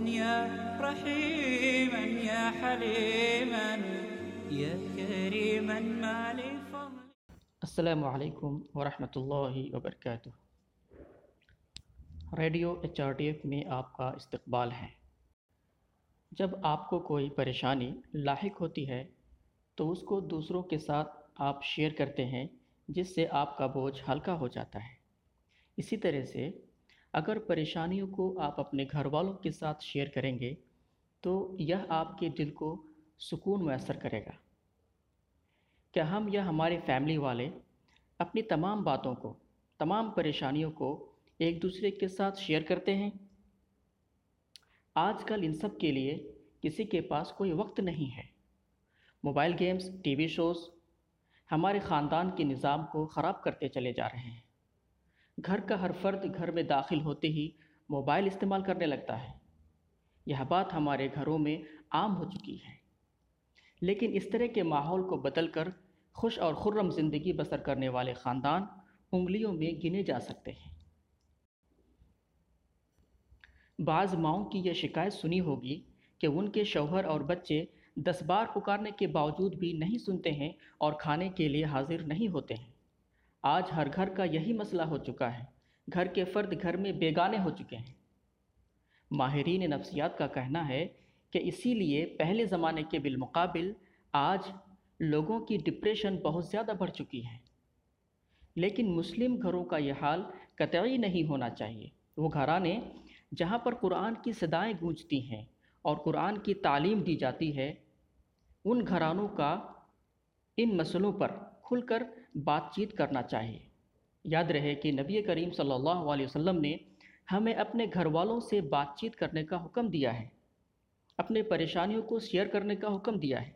يا رحيما يا حليما يا كريما ما لفضل. السلام علیکم ورحمۃ اللہ وبرکاتہ۔ ریڈیو HRTF میں آپ کا استقبال ہے۔ جب آپ کو کوئی پریشانی لاحق ہوتی ہے تو اس کو دوسروں کے ساتھ آپ شیئر کرتے ہیں، جس سے آپ کا بوجھ ہلکا ہو جاتا ہے۔ اسی طرح سے اگر پریشانیوں کو آپ اپنے گھر والوں کے ساتھ شیئر کریں گے تو یہ آپ کے دل کو سکون میسر کرے گا۔ کیا ہم یا ہمارے فیملی والے اپنی تمام باتوں کو، تمام پریشانیوں کو ایک دوسرے کے ساتھ شیئر کرتے ہیں؟ آج کل ان سب کے لیے کسی کے پاس کوئی وقت نہیں ہے۔ Mobile games, TV shows ہمارے خاندان کے نظام کو خراب کرتے چلے جا رہے ہیں۔ گھر کا ہر فرد گھر میں داخل ہوتے ہی موبائل استعمال کرنے لگتا ہے۔ یہ بات ہمارے گھروں میں عام ہو چکی ہے، لیکن اس طرح کے ماحول کو بدل کر خوش اور خرم زندگی بسر کرنے والے خاندان انگلیوں میں گنے جا سکتے ہیں۔ بعض ماؤں کی یہ شکایت سنی ہوگی کہ ان کے شوہر اور بچے 10 بار پکارنے کے باوجود بھی نہیں سنتے ہیں اور کھانے کے لیے حاضر نہیں ہوتے ہیں۔ آج ہر گھر کا یہی مسئلہ ہو چکا ہے۔ گھر کے فرد گھر میں بیگانے ہو چکے ہیں۔ ماہرین نفسیات کا کہنا ہے کہ اسی لیے پہلے زمانے کے بالمقابل آج لوگوں کی ڈپریشن بہت زیادہ بڑھ چکی ہے۔ لیکن مسلم گھروں کا یہ حال قطعی نہیں ہونا چاہیے۔ وہ گھرانے جہاں پر قرآن کی صدائیں گونجتی ہیں اور قرآن کی تعلیم دی جاتی ہے، ان گھرانوں کا ان مسئلوں پر کھل کر بات چیت کرنا چاہیے۔ یاد رہے کہ نبی کریم صلی اللہ علیہ وسلم نے ہمیں اپنے گھر والوں سے بات چیت کرنے کا حکم دیا ہے، اپنے پریشانیوں کو شیئر کرنے کا حکم دیا ہے۔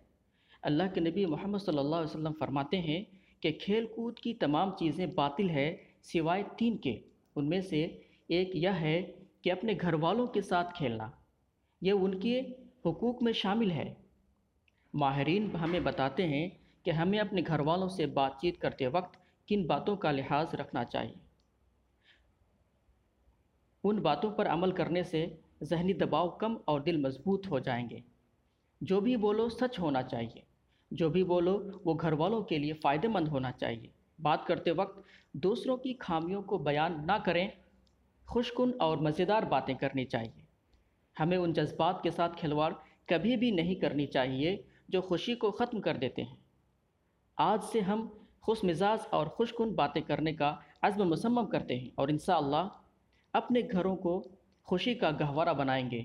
اللہ کے نبی محمد صلی اللہ علیہ وسلم فرماتے ہیں کہ کھیل کود کی تمام چیزیں باطل ہے سوائے 3 کے۔ ان میں سے ایک یہ ہے کہ اپنے گھر والوں کے ساتھ کھیلنا، یہ ان کے حقوق میں شامل ہے۔ ماہرین ہمیں بتاتے ہیں کہ ہمیں اپنے گھر والوں سے بات چیت کرتے وقت کن باتوں کا لحاظ رکھنا چاہیے۔ ان باتوں پر عمل کرنے سے ذہنی دباؤ کم اور دل مضبوط ہو جائیں گے۔ جو بھی بولو سچ ہونا چاہیے، جو بھی بولو وہ گھر والوں کے لیے فائدہ مند ہونا چاہیے۔ بات کرتے وقت دوسروں کی خامیوں کو بیان نہ کریں، خوش کن اور مزیدار باتیں کرنی چاہیے۔ ہمیں ان جذبات کے ساتھ کھلواڑ کبھی بھی نہیں کرنی چاہیے جو خوشی کو ختم کر دیتے ہیں۔ آج سے ہم خوش مزاج اور خوش کن باتیں کرنے کا عزم مصمم کرتے ہیں اور انشاءاللہ اپنے گھروں کو خوشی کا گہوارہ بنائیں گے۔